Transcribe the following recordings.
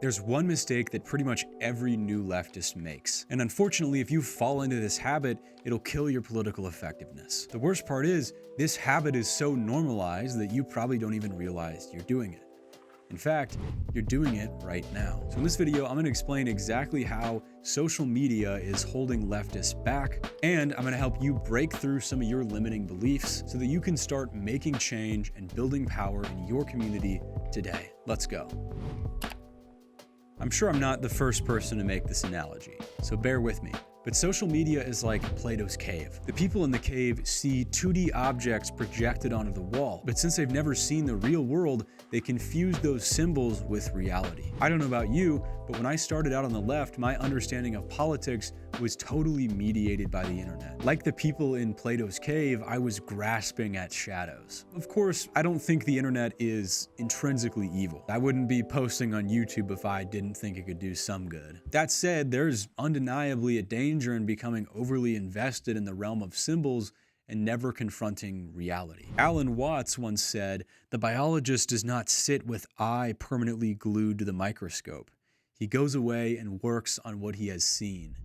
There's one mistake that pretty much every new leftist makes. And unfortunately, if you fall into this habit, it'll kill your political effectiveness. The worst part is, this habit is so normalized that you probably don't even realize you're doing it. In fact, you're doing it right now. So in this video, I'm going to explain exactly how social media is holding leftists back, and I'm going to help you break through some of your limiting beliefs so that you can start making change and building power in your community today. Let's go. I'm sure I'm not the first person to make this analogy, so bear with me. But social media is like Plato's cave. The people in the cave see 2D objects projected onto the wall, but since they've never seen the real world, they confuse those symbols with reality. I don't know about you, but when I started out on the left, my understanding of politics was totally mediated by the internet. Like the people in Plato's cave, I was grasping at shadows. Of course, I don't think the internet is intrinsically evil. I wouldn't be posting on YouTube if I didn't think it could do some good. That said, there's undeniably a danger in becoming overly invested in the realm of symbols and never confronting reality. Alan Watts once said, "The biologist does not sit with eye permanently glued to the microscope. He goes away and works on what he has seen.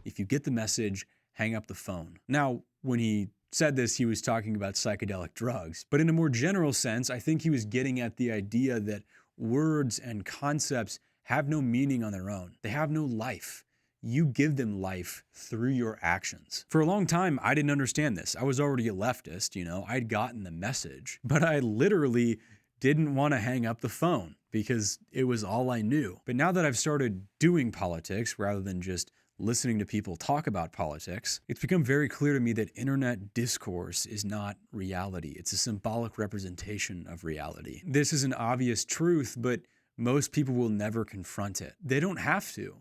If you get the message, hang up the phone." Now, when he said this, he was talking about psychedelic drugs. But in a more general sense, I think he was getting at the idea that words and concepts have no meaning on their own. They have no life. You give them life through your actions. For a long time, I didn't understand this. I was already a leftist, I'd gotten the message, but I literally didn't want to hang up the phone because it was all I knew. But now that I've started doing politics rather than just listening to people talk about politics, it's become very clear to me that internet discourse is not reality. It's a symbolic representation of reality. This is an obvious truth, but most people will never confront it. They don't have to,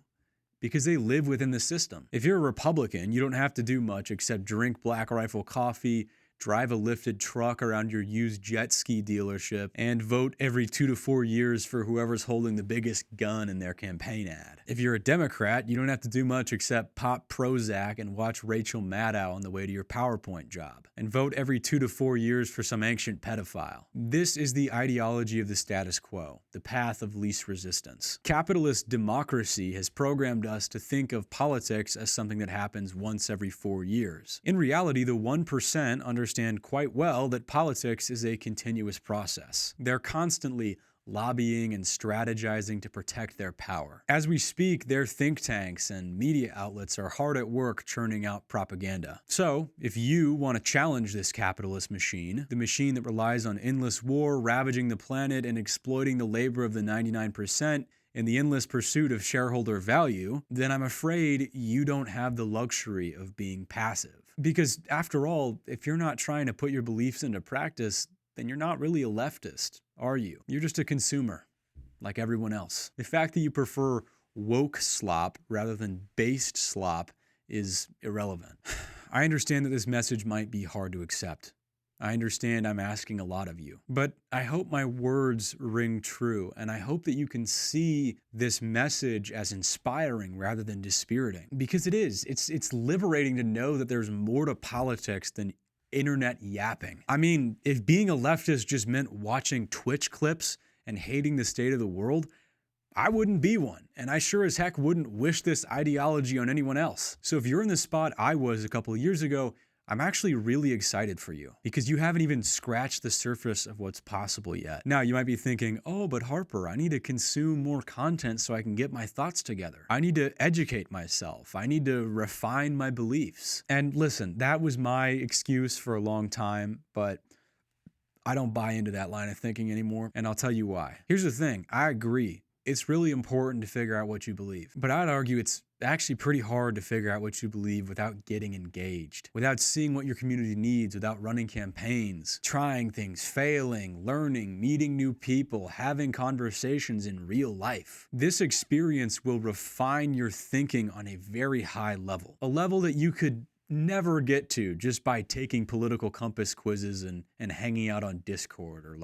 because they live within the system. If you're a Republican, you don't have to do much except drink Black Rifle coffee, drive a lifted truck around your used jet ski dealership, and vote every 2 to 4 years for whoever's holding the biggest gun in their campaign ad. If you're a Democrat, you don't have to do much except pop Prozac and watch Rachel Maddow on the way to your PowerPoint job, and vote every 2 to 4 years for some ancient pedophile. This is the ideology of the status quo, the path of least resistance. Capitalist democracy has programmed us to think of politics as something that happens once every 4 years. In reality, the 1% understand quite well that politics is a continuous process. They're constantly lobbying and strategizing to protect their power. As we speak, their think tanks and media outlets are hard at work churning out propaganda. So, if you want to challenge this capitalist machine, the machine that relies on endless war, ravaging the planet, and exploiting the labor of the 99%, in the endless pursuit of shareholder value, then I'm afraid you don't have the luxury of being passive. Because after all, if you're not trying to put your beliefs into practice, then you're not really a leftist, are you? You're just a consumer, like everyone else. The fact that you prefer woke slop rather than based slop is irrelevant. I understand that this message might be hard to accept. I understand I'm asking a lot of you, but I hope my words ring true, and I hope that you can see this message as inspiring rather than dispiriting, because it is. It's liberating to know that there's more to politics than internet yapping. I mean, if being a leftist just meant watching Twitch clips and hating the state of the world, I wouldn't be one, and I sure as heck wouldn't wish this ideology on anyone else. So if you're in the spot I was a couple of years ago, I'm actually really excited for you, because you haven't even scratched the surface of what's possible yet. Now, you might be thinking, oh, but Harper, I need to consume more content so I can get my thoughts together. I need to educate myself. I need to refine my beliefs. And listen, that was my excuse for a long time, but I don't buy into that line of thinking anymore, and I'll tell you why. Here's the thing, I agree. It's really important to figure out what you believe, but I'd argue it's actually pretty hard to figure out what you believe without getting engaged, without seeing what your community needs, without running campaigns, trying things, failing, learning, meeting new people, having conversations in real life. This experience will refine your thinking on a very high level, a level that you could never get to just by taking political compass quizzes and hanging out on Discord or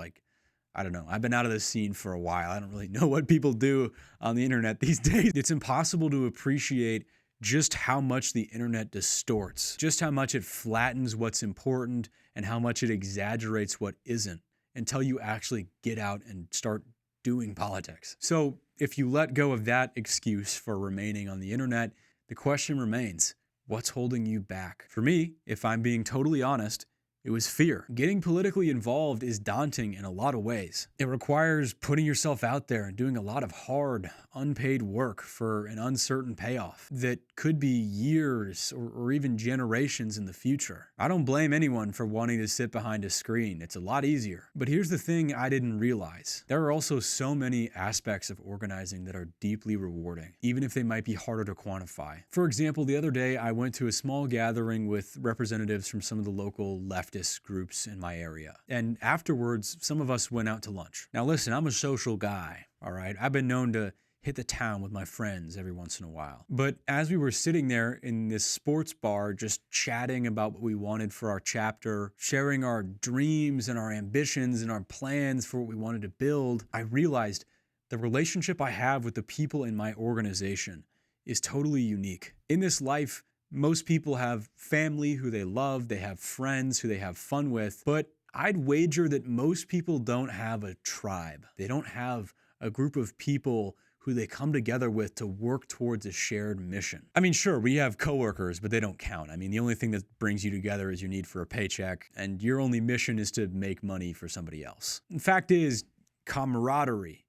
I don't know. I've been out of the scene for a while. I don't really know what people do on the internet these days. It's impossible to appreciate just how much the internet distorts, just how much it flattens what's important and how much it exaggerates what isn't until you actually get out and start doing politics. So if you let go of that excuse for remaining on the internet, the question remains, what's holding you back? For me, if I'm being totally honest, it was fear. Getting politically involved is daunting in a lot of ways. It requires putting yourself out there and doing a lot of hard, unpaid work for an uncertain payoff that could be years or even generations in the future. I don't blame anyone for wanting to sit behind a screen. It's a lot easier. But here's the thing I didn't realize. There are also so many aspects of organizing that are deeply rewarding, even if they might be harder to quantify. For example, the other day I went to a small gathering with representatives from some of the local leftist groups in my area. And afterwards, some of us went out to lunch. Now listen, I'm a social guy, all right? I've been known to hit the town with my friends every once in a while. But as we were sitting there in this sports bar, just chatting about what we wanted for our chapter, sharing our dreams and our ambitions and our plans for what we wanted to build, I realized the relationship I have with the people in my organization is totally unique. In this life, most people have family who they love, they have friends who they have fun with, but I'd wager that most people don't have a tribe. They don't have a group of people who they come together with to work towards a shared mission. I mean, sure, we have coworkers, but they don't count. I mean, the only thing that brings you together is your need for a paycheck, and your only mission is to make money for somebody else. The fact is, camaraderie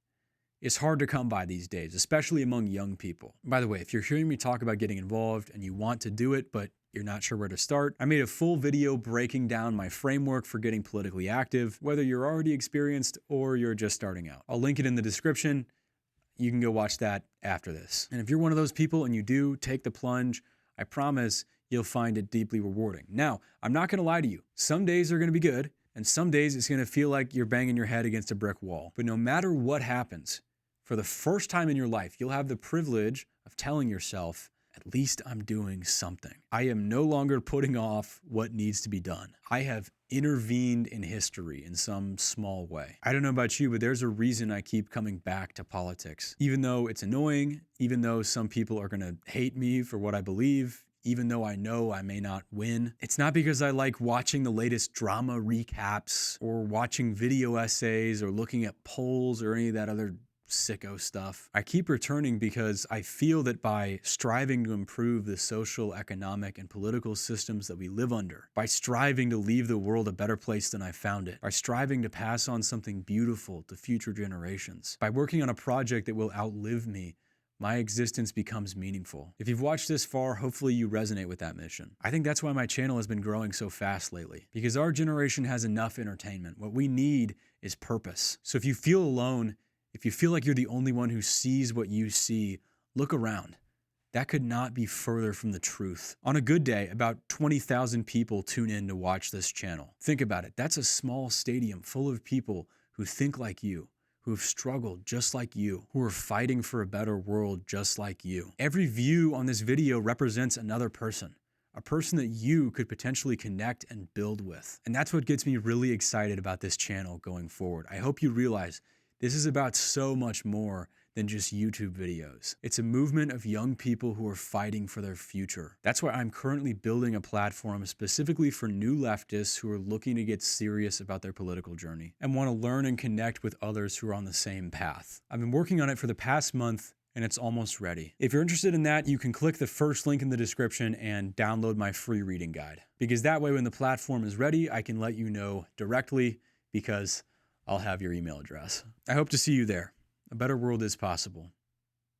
is hard to come by these days, especially among young people. By the way, if you're hearing me talk about getting involved and you want to do it, but you're not sure where to start, I made a full video breaking down my framework for getting politically active, whether you're already experienced or you're just starting out. I'll link it in the description. You can go watch that after this. And if you're one of those people and you do take the plunge, I promise you'll find it deeply rewarding. Now, I'm not gonna lie to you. Some days are gonna be good, and some days it's gonna feel like you're banging your head against a brick wall. But no matter what happens, for the first time in your life, you'll have the privilege of telling yourself, at least I'm doing something. I am no longer putting off what needs to be done. I have intervened in history in some small way. I don't know about you, but there's a reason I keep coming back to politics. Even though it's annoying, even though some people are gonna hate me for what I believe, even though I know I may not win. It's not because I like watching the latest drama recaps or watching video essays or looking at polls or any of that other sicko stuff. I keep returning because I feel that by striving to improve the social, economic, and political systems that we live under, by striving to leave the world a better place than I found it, by striving to pass on something beautiful to future generations, by working on a project that will outlive me, my existence becomes meaningful. If you've watched this far, hopefully you resonate with that mission. I think that's why my channel has been growing so fast lately, because our generation has enough entertainment. What we need is purpose. So if you feel alone, if you feel like you're the only one who sees what you see, look around. That could not be further from the truth. On a good day, about 20,000 people tune in to watch this channel. Think about it. That's a small stadium full of people who think like you, who have struggled just like you, who are fighting for a better world just like you. Every view on this video represents another person, a person that you could potentially connect and build with. And that's what gets me really excited about this channel going forward. I hope you realize this is about so much more than just YouTube videos. It's a movement of young people who are fighting for their future. That's why I'm currently building a platform specifically for new leftists who are looking to get serious about their political journey and want to learn and connect with others who are on the same path. I've been working on it for the past month and it's almost ready. If you're interested in that, you can click the first link in the description and download my free reading guide. Because that way when the platform is ready, I can let you know directly because I'll have your email address. I hope to see you there. A better world is possible.